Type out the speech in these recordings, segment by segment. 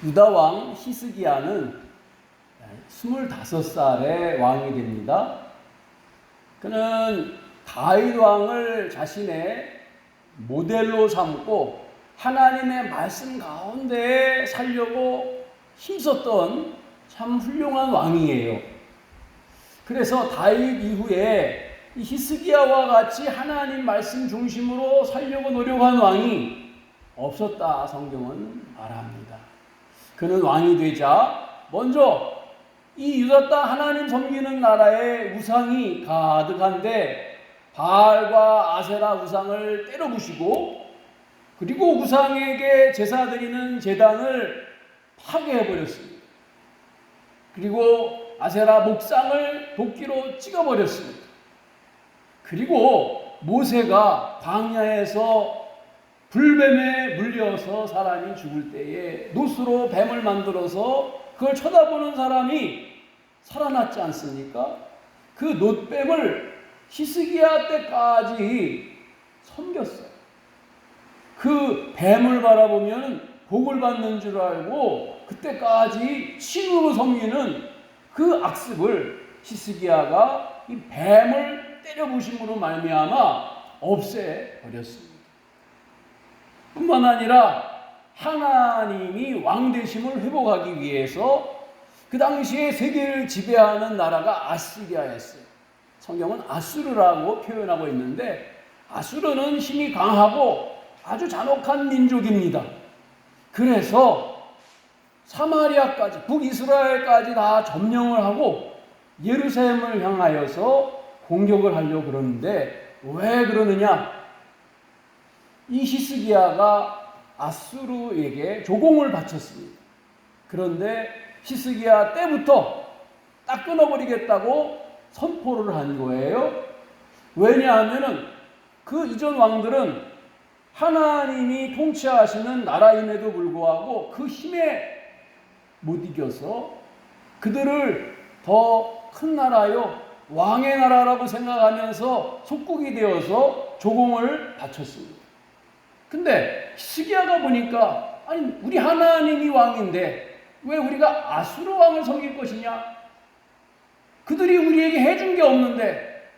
유다 왕 히스기야는 25살의 왕이 됩니다. 그는 다윗 왕을 자신의 모델로 삼고 하나님의 말씀 가운데 살려고 힘썼던 참 훌륭한 왕이에요. 그래서 다윗 이후에 이 히스기야와 같이 하나님 말씀 중심으로 살려고 노력한 왕이 없었다 성경은 말합니다. 그는 왕이 되자 먼저 이 유다 땅 하나님 섬기는 나라에 우상이 가득한데 바알과 아세라 우상을 때려 부시고 그리고 우상에게 제사 드리는 제단을 파괴해버렸습니다. 그리고 아세라 목상을 도끼로 찍어버렸습니다. 그리고 모세가 광야에서 불뱀에 물려서 사람이 죽을 때에 노스로 뱀을 만들어서 그걸 쳐다보는 사람이 살아났지 않습니까? 그 놋뱀을 히스기야 때까지 섬겼어요. 그 뱀을 바라보면 복을 받는 줄 알고 그때까지 신으로 섬기는 그 악습을 히스기야가 이 뱀을 때려부심으로 말미암아 없애버렸습니다. 뿐만 아니라 하나님이 왕되심을 회복하기 위해서 그 당시에 세계를 지배하는 나라가 아시리아였어요. 성경은 아수르라고 표현하고 있는데 아수르는 힘이 강하고 아주 잔혹한 민족입니다. 그래서 사마리아까지 북이스라엘까지 다 점령을 하고 예루살렘을 향하여서 공격을 하려고 그러는데 왜 그러느냐? 이 히스기야가 아수르에게 조공을 바쳤습니다. 그런데 히스기야 때부터 딱 끊어버리겠다고 선포를 한 거예요. 왜냐하면은 그 이전 왕들은 하나님이 통치하시는 나라임에도 불구하고 그 힘에 못 이겨서 그들을 더 큰 나라요 왕의 나라라고 생각하면서 속국이 되어서 조공을 바쳤습니다. 근데 히스기야가 보니까 아니 우리 하나님이 왕인데 왜 우리가 아수르 왕을 섬길 것이냐? 그들이 우리에게 해준 게 없는데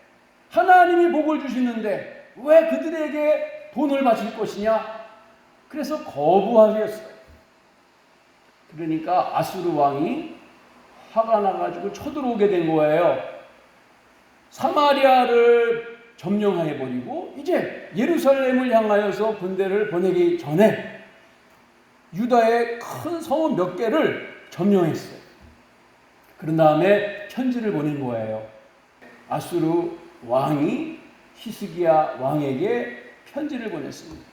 하나님이 복을 주시는데 왜 그들에게 돈을 바칠 것이냐? 그래서 거부하겠어요. 그러니까 아수르 왕이 화가 나가지고 쳐들어오게 된 거예요. 사마리아를 점령해버리고 이제 예루살렘을 향하여서 군대를 보내기 전에 유다의 큰 성읍 몇 개를 점령했어요. 그런 다음에 편지를 보낸 거예요. 아수르 왕이 히스기야 왕에게 편지를 보냈습니다.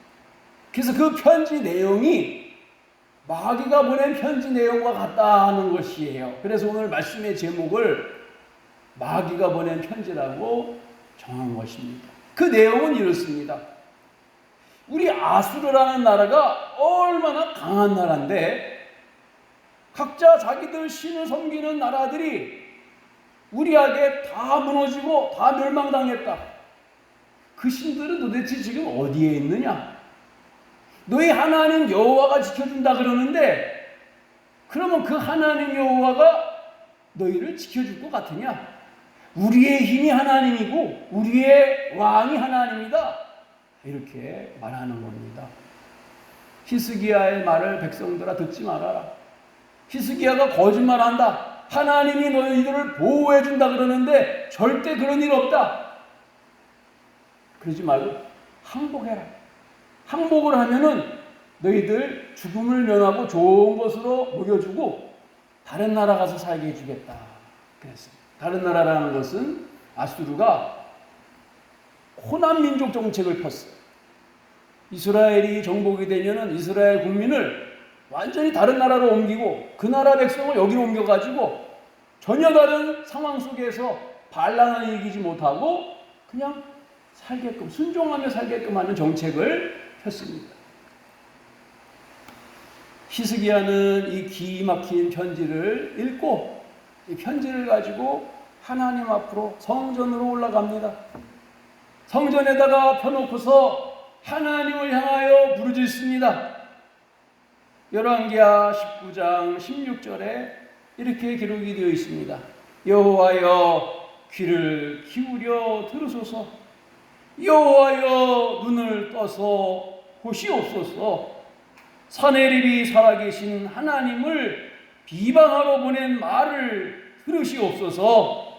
그래서 그 편지 내용이 마귀가 보낸 편지 내용과 같다는 것이에요. 그래서 오늘 말씀의 제목을 마귀가 보낸 편지라고 정한 것입니다. 그 내용은 이렇습니다. 우리 아수르라는 나라가 얼마나 강한 나라인데 각자 자기들 신을 섬기는 나라들이 우리에게 다 무너지고 다 멸망당했다. 그 신들은 도대체 지금 어디에 있느냐? 너희 하나님 여호와가 지켜준다 그러는데 그러면 그 하나님 여호와가 너희를 지켜줄 것 같으냐? 우리의 힘이 하나님이고 우리의 왕이 하나님이다. 이렇게 말하는 겁니다. 히스기야의 말을 백성들아 듣지 말아라. 히스기야가 거짓말한다. 하나님이 너희들을 보호해준다 그러는데 절대 그런 일 없다. 그러지 말고 항복해라. 항복을 하면은 너희들 죽음을 면하고 좋은 것으로 먹여주고 다른 나라 가서 살게 해주겠다. 그랬습니다. 다른 나라라는 것은 아수르가 호남 민족 정책을 폈어요. 이스라엘이 정복이 되면은 이스라엘 국민을 완전히 다른 나라로 옮기고 그 나라 백성을 여기로 옮겨가지고 전혀 다른 상황 속에서 반란을 이기지 못하고 그냥 살게끔 순종하며 살게끔 하는 정책을 폈습니다. 히스기야는 이 기막힌 편지를 읽고 이 편지를 가지고 하나님 앞으로 성전으로 올라갑니다. 성전에다가 펴놓고서 하나님을 향하여 부르짖습니다. 열왕기하 19장 16절에 이렇게 기록이 되어 있습니다. 여호와여 귀를 기울여 들으소서. 여호와여 눈을 떠서 보시옵소서. 사내립이 살아계신 하나님을 비방하러 보낸 말을 들으시옵소서.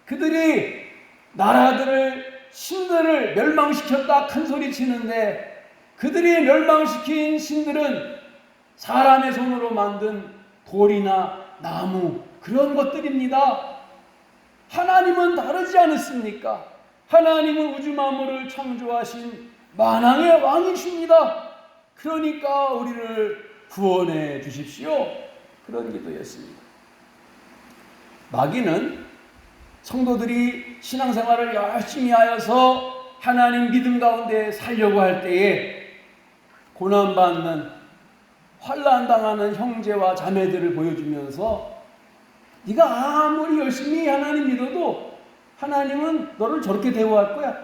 그들이 나라들을 신들을 멸망시켰다 큰 소리 치는데 그들이 멸망시킨 신들은 사람의 손으로 만든 돌이나 나무 그런 것들입니다. 하나님은 다르지 않습니까? 하나님은 우주 만물을 창조하신 만왕의 왕이십니다. 그러니까 우리를 구원해 주십시오. 그런 기도였습니다. 마귀는 성도들이 신앙생활을 열심히 하여서 하나님 믿음 가운데 살려고 할 때에 고난받는 환난당하는 형제와 자매들을 보여주면서 네가 아무리 열심히 하나님 믿어도 하나님은 너를 저렇게 대우할 거야.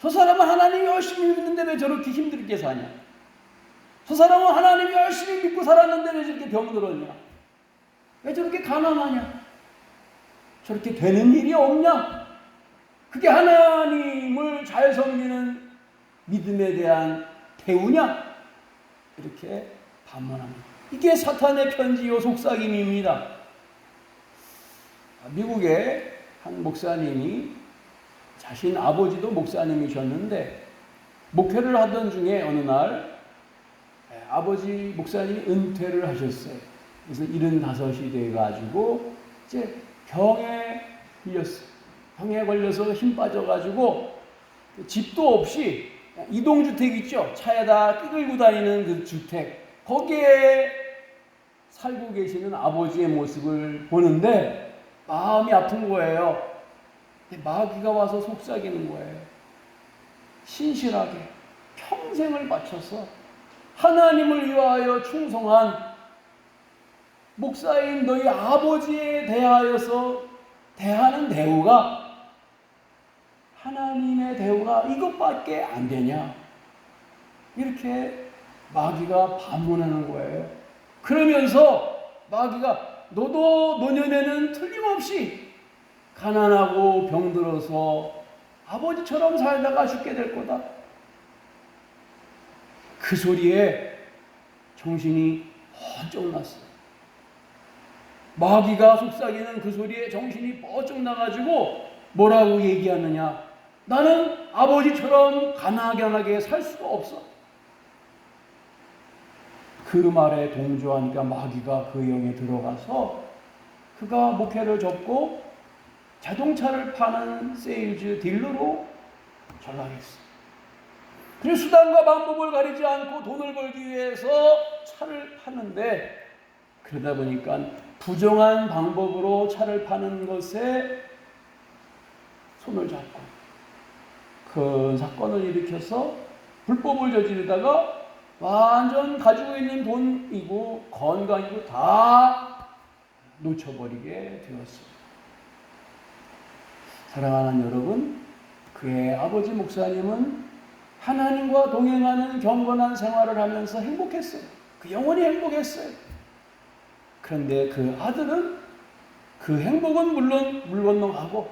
저 사람은 하나님 열심히 믿는데 왜 저렇게 힘들게 사냐? 저 사람은 하나님 열심히 믿고 살았는데 왜 저렇게 병들었냐? 왜 저렇게 가난하냐? 저렇게 되는 일이 없냐? 그게 하나님을 잘 섬기는 믿음에 대한 대우냐? 이렇게 반문합니다. 이게 사탄의 편지요 속삭임입니다. 미국의 한 목사님이 자신 아버지도 목사님이셨는데 목회를 하던 중에 어느 날 아버지 목사님이 은퇴를 하셨어요. 그래서 75이 돼가지고 이제 병에 걸렸어요. 병에 걸려서 힘 빠져가지고 집도 없이 이동주택 있죠? 차에다 끌고 다니는 그 주택 거기에 살고 계시는 아버지의 모습을 보는데 마음이 아픈 거예요. 마귀가 와서 속삭이는 거예요. 신실하게 평생을 바쳐서 하나님을 위하여 충성한 목사인 너희 아버지에 대하여서 대하는 대우가 하나님의 대우가 이것밖에 안 되냐? 이렇게 마귀가 반문하는 거예요. 그러면서 마귀가 너도 노년에는 틀림없이 가난하고 병들어서 아버지처럼 살다가 죽게 될 거다. 그 소리에 정신이 번쩍 났어요. 마귀가 속삭이는 그 소리에 정신이 번쩍 나가지고 뭐라고 얘기하느냐? 나는 아버지처럼 가난하게 살 수가 없어. 그 말에 동조하니까 마귀가 그 영에 들어가서 그가 목회를 접고 자동차를 파는 세일즈 딜러로 전락했어. 그래서 수단과 방법을 가리지 않고 돈을 벌기 위해서 차를 파는데 그러다 보니까 부정한 방법으로 차를 파는 것에 손을 잡고 큰 사건을 일으켜서 불법을 저지르다가 완전 가지고 있는 돈이고 건강이고 다 놓쳐버리게 되었습니다. 사랑하는 여러분, 그의 아버지 목사님은 하나님과 동행하는 경건한 생활을 하면서 행복했어요. 그 영원히 행복했어요. 그런데 그 아들은 그 행복은 물론 물 건너가고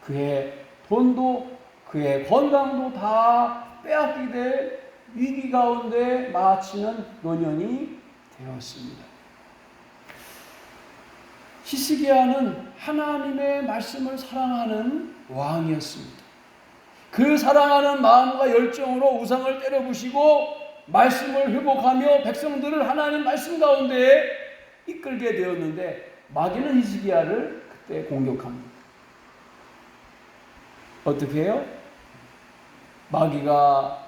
그의 돈도 그의 건강도 다 빼앗기되 위기 가운데 마치는 노년이 되었습니다. 히스기야는 하나님의 말씀을 사랑하는 왕이었습니다. 그 사랑하는 마음과 열정으로 우상을 때려부시고 말씀을 회복하며 백성들을 하나님 말씀 가운데 이끌게 되었는데 마귀는 히스기야를 그때 공격합니다. 어떻게 해요? 마귀가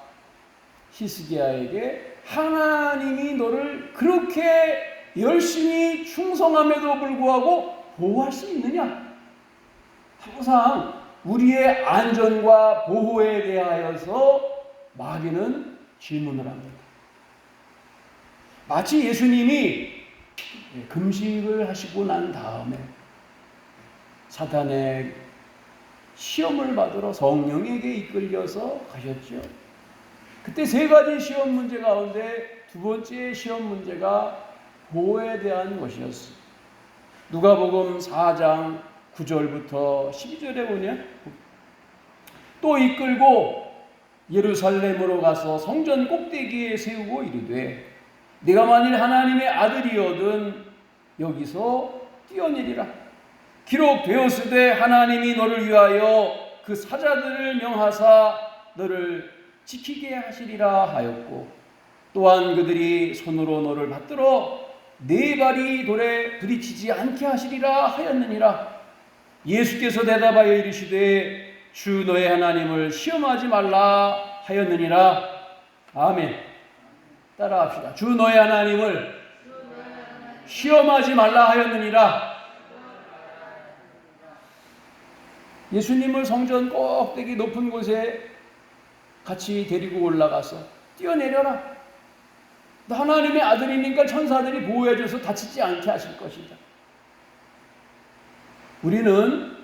히스기야에게 하나님이 너를 그렇게 열심히 충성함에도 불구하고 보호할 수 있느냐? 항상 우리의 안전과 보호에 대하여서 마귀는 질문을 합니다. 마치 예수님이 금식을 하시고 난 다음에 사탄의 시험을 받으러 성령에게 이끌려서 가셨죠. 그때 세 가지 시험 문제 가운데 두 번째 시험 문제가 보호에 대한 것이었습니다. 누가복음 4장 9절부터 12절에 보면 또 이끌고 예루살렘으로 가서 성전 꼭대기에 세우고 이르되 네가 만일 하나님의 아들이거든 여기서 뛰어내리라. 기록되었으되 하나님이 너를 위하여 그 사자들을 명하사 너를 지키게 하시리라 하였고 또한 그들이 손으로 너를 받들어 네 발이 돌에 부딪히지 않게 하시리라 하였느니라. 예수께서 대답하여 이르시되 주 너의 하나님을 시험하지 말라 하였느니라. 아멘. 따라합시다. 주 너의 하나님을 시험하지 말라 하였느니라. 예수님을 성전 꼭대기 높은 곳에 같이 데리고 올라가서 뛰어내려라. 너 하나님의 아들이니까 천사들이 보호해줘서 다치지 않게 하실 것이다. 우리는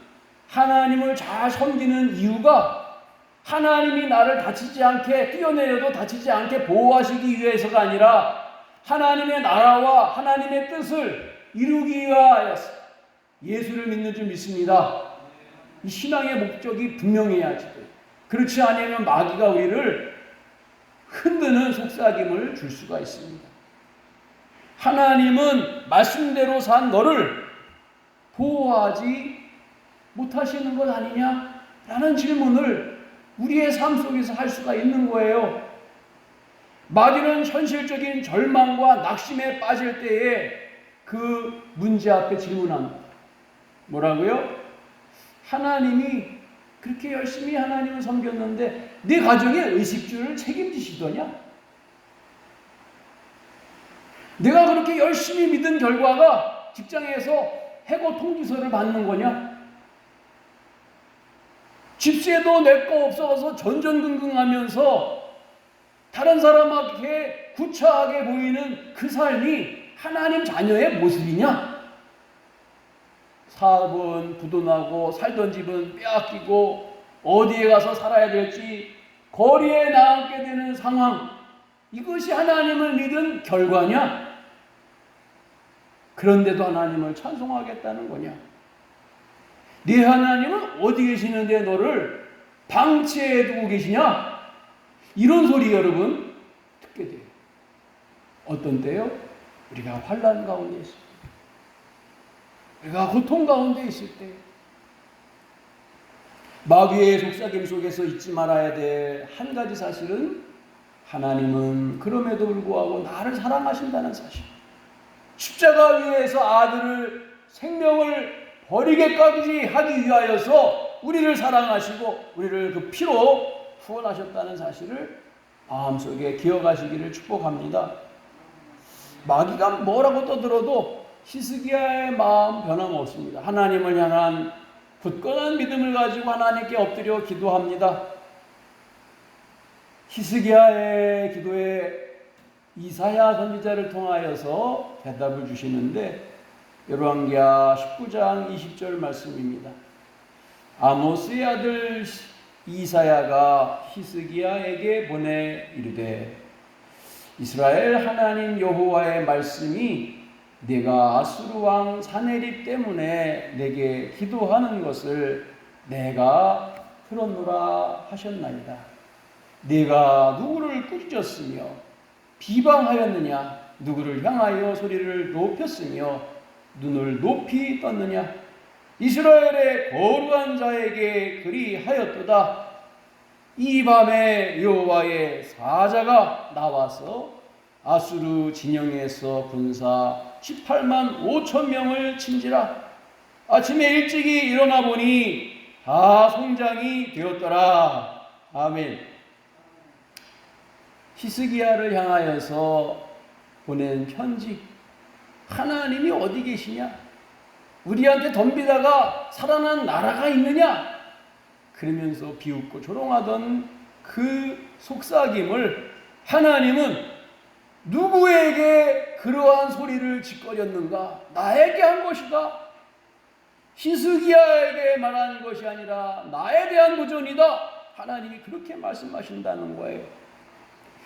하나님을 잘 섬기는 이유가 하나님이 나를 다치지 않게 뛰어내려도 다치지 않게 보호하시기 위해서가 아니라 하나님의 나라와 하나님의 뜻을 이루기 위하여서 예수를 믿는 줄 믿습니다. 이 신앙의 목적이 분명해야지 돼요. 그렇지 않으면 마귀가 우리를 흔드는 속삭임을 줄 수가 있습니다. 하나님은 말씀대로 산 너를 보호하지 못하시는 것 아니냐? 라는 질문을 우리의 삶 속에서 할 수가 있는 거예요. 마귀는 현실적인 절망과 낙심에 빠질 때에 그 문제 앞에 질문합니다. 뭐라고요? 하나님이 그렇게 열심히 하나님을 섬겼는데 네 가정의 의식주를 책임지시더냐? 내가 그렇게 열심히 믿은 결과가 직장에서 해고 통지서를 받는 거냐? 집세도 내 거 없어서 전전긍긍하면서 다른 사람에게 구차하게 보이는 그 삶이 하나님 자녀의 모습이냐? 사업은 부도나고 살던 집은 빼앗기고 어디에 가서 살아야 될지 거리에 나앉게 되는 상황, 이것이 하나님을 믿은 결과냐? 그런데도 하나님을 찬송하겠다는 거냐? 네 하나님은 어디 계시는데 너를 방치해 두고 계시냐? 이런 소리 여러분 듣게 돼요. 어떤 때요? 우리가 환난 가운데 있을 때, 우리가 고통 가운데 있을 때, 마귀의 속삭임 속에서 잊지 말아야 될 한 가지 사실은 하나님은 그럼에도 불구하고 나를 사랑하신다는 사실. 십자가 위에서 아들을 생명을 버리게까지 하기 위하여서 우리를 사랑하시고 우리를 그 피로 후원하셨다는 사실을 마음속에 기억하시기를 축복합니다. 마귀가 뭐라고 떠들어도 히스기야의 마음 변함없습니다. 하나님을 향한 굳건한 믿음을 가지고 하나님께 엎드려 기도합니다. 히스기야의 기도에 이사야 선지자를 통하여서 대답을 주시는데 열왕기하 19장 20절 말씀입니다. 아모스의 아들 이사야가 히스기야에게 보내 이르되 이스라엘 하나님 여호와의 말씀이 네가 아수르 왕 사네립 때문에 내게 기도하는 것을 내가 들었노라 하셨나이다. 네가 누구를 꾸짖었으며 비방하였느냐? 누구를 향하여 소리를 높였으며 눈을 높이 떴느냐? 이스라엘의 거룩한 자에게 그리하였도다. 이 밤에 여호와의 사자가 나와서 아수르 진영에서 군사 18만 5천 명을 친지라. 아침에 일찍이 일어나 보니 다 송장이 되었더라. 아멘. 히스기야를 향하여서 보낸 편지. 하나님이 어디 계시냐? 우리한테 덤비다가 살아난 나라가 있느냐? 그러면서 비웃고 조롱하던 그 속삭임을 하나님은 누구에게 그러한 소리를 짓거렸는가? 나에게 한 것이다. 히스기야에게 말한 것이 아니라 나에 대한 도전이다. 하나님이 그렇게 말씀하신다는 거예요.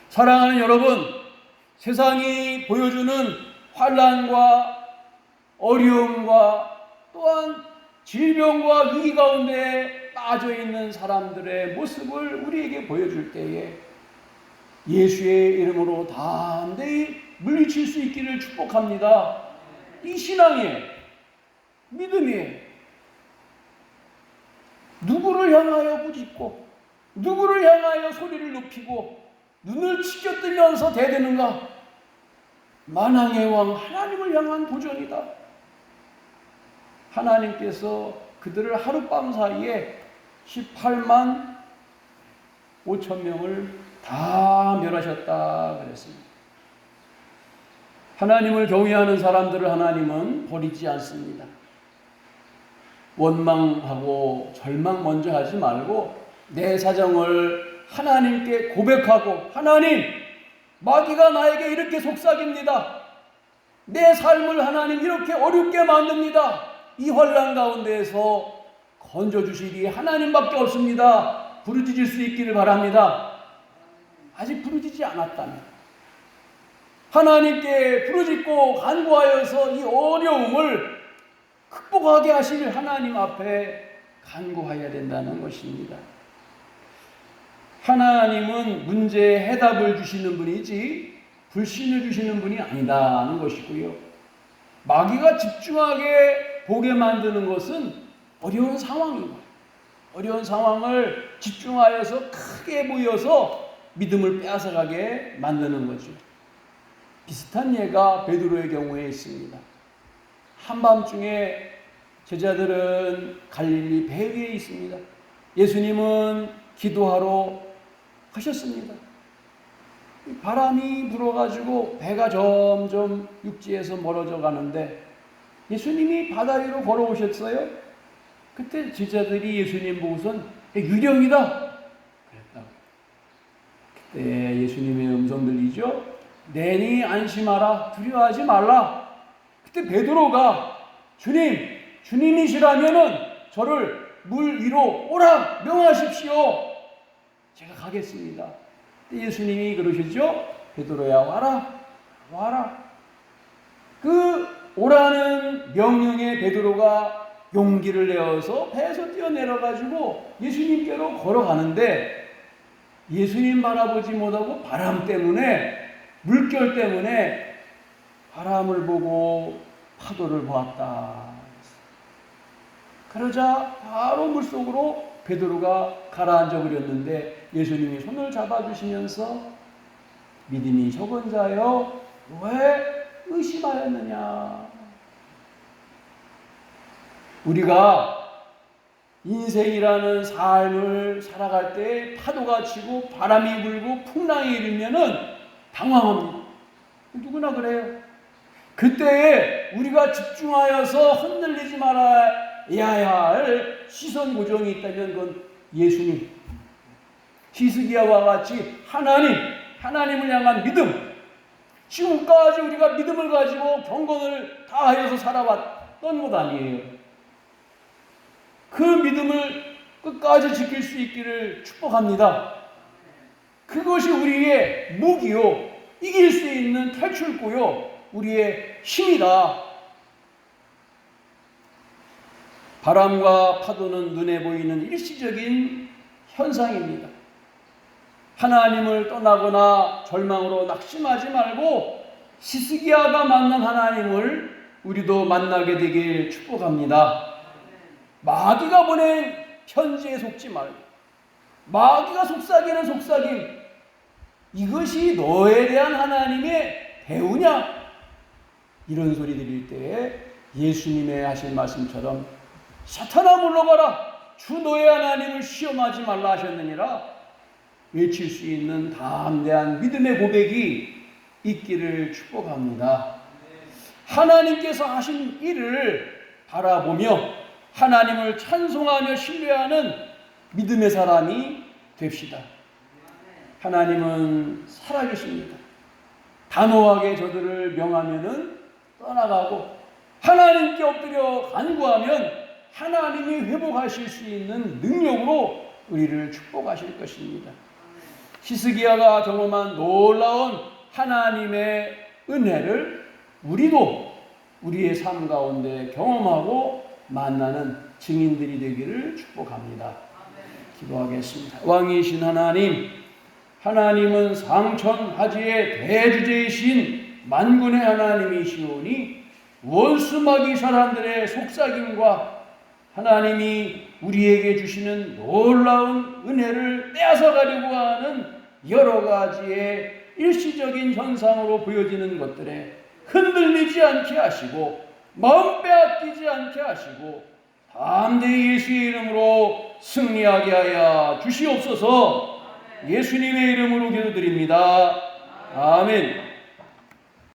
사랑하는 여러분, 세상이 보여주는 환난과 어려움과 또한 질병과 위기 가운데 빠져 있는 사람들의 모습을 우리에게 보여줄 때에 예수의 이름으로 담대히 물리칠 수 있기를 축복합니다. 이 신앙의 믿음이 누구를 향하여 부짓고 누구를 향하여 소리를 높이고 눈을 치켜뜨면서 대드는가? 만왕의 왕 하나님을 향한 도전이다. 하나님께서 그들을 하룻밤 사이에 18만 5천 명을 다 멸하셨다 그랬습니다. 하나님을 경외하는 사람들을 하나님은 버리지 않습니다. 원망하고 절망 먼저 하지 말고 내 사정을 하나님께 고백하고, 하나님, 마귀가 나에게 이렇게 속삭입니다. 내 삶을 하나님 이렇게 어렵게 만듭니다. 이 환난 가운데에서 건져주시기 하나님밖에 없습니다. 부르짖을 수 있기를 바랍니다. 아직 부르짖지 않았다면 하나님께 부르짖고 간구하여서 이 어려움을 극복하게 하실 하나님 앞에 간구해야 된다는 것입니다. 하나님은 문제의 해답을 주시는 분이지 불신을 주시는 분이 아니다는 것이고요. 마귀가 집중하게 보게 만드는 것은 어려운 상황입니다. 어려운 상황을 집중하여서 크게 보여서 믿음을 빼앗아가게 만드는 거죠. 비슷한 예가 베드로의 경우에 있습니다. 한밤중에 제자들은 갈릴리 배 위에 있습니다. 예수님은 기도하러 가셨습니다. 바람이 불어가지고 배가 점점 육지에서 멀어져 가는데 예수님이 바다 위로 걸어오셨어요. 그때 제자들이 예수님 보고선 유령이다 그랬다고. 그때 예수님의 음성 들리죠? 내니 안심하라, 두려워하지 말라. 그때 베드로가 주님이시라면은 저를 물 위로 오라 명하십시오. 제가 가겠습니다. 예수님이 그러시죠? 베드로야 와라. 그 오라는 명령에 베드로가 용기를 내어서 배에서 뛰어내려가지고 예수님께로 걸어가는데 예수님 바라보지 못하고 바람 때문에, 물결 때문에 바람을 보고 파도를 보았다. 그러자 바로 물속으로 베드로가 가라앉아 버렸는데 예수님이 손을 잡아주시면서 믿음이 적은 자여 왜 의심하였느냐. 우리가 인생이라는 삶을 살아갈 때 파도가 치고 바람이 불고 풍랑이 일으면은 당황합니다. 누구나 그래요. 그때에 우리가 집중하여서 흔들리지 말아야 할 시선 고정이 있다면 그건 예수님, 히스기야와 같이 하나님을 향한 믿음. 지금까지 우리가 믿음을 가지고 경건을 다하여서 살아왔던 것 아니에요. 그 믿음을 끝까지 지킬 수 있기를 축복합니다. 그것이 우리의 무기요, 이길 수 있는 탈출구요, 우리의 힘이다. 바람과 파도는 눈에 보이는 일시적인 현상입니다. 하나님을 떠나거나 절망으로 낙심하지 말고 히스기야가 만난 하나님을 우리도 만나게 되길 축복합니다. 마귀가 보낸 편지에 속지 말고, 마귀가 속삭이는 속삭임, 이것이 너에 대한 하나님의 대우냐? 이런 소리 들릴 때에 예수님의 하신 말씀처럼 사탄아 물러가라, 주 너의 하나님을 시험하지 말라 하셨느니라 외칠 수 있는 담대한 믿음의 고백이 있기를 축복합니다. 하나님께서 하신 일을 바라보며 하나님을 찬송하며 신뢰하는 믿음의 사람이 됩시다. 하나님은 살아계십니다. 단호하게 저들을 명하면은 떠나가고 하나님께 엎드려 간구하면 하나님이 회복하실 수 있는 능력으로 우리를 축복하실 것입니다. 히스기야가 경험한 놀라운 하나님의 은혜를 우리도 우리의 삶 가운데 경험하고 만나는 증인들이 되기를 축복합니다. 기도하겠습니다. 왕이신 하나님, 하나님은 상천하지의 대주제이신 만군의 하나님이시오니 원수 마귀 사람들의 속삭임과 하나님이 우리에게 주시는 놀라운 은혜를 빼앗아가려고 하는 여러 가지의 일시적인 현상으로 보여지는 것들에 흔들리지 않게 하시고 마음 빼앗기지 않게 하시고 담대히 예수의 이름으로 승리하게 하여 주시옵소서. 예수님의 이름으로 기도드립니다. 아멘.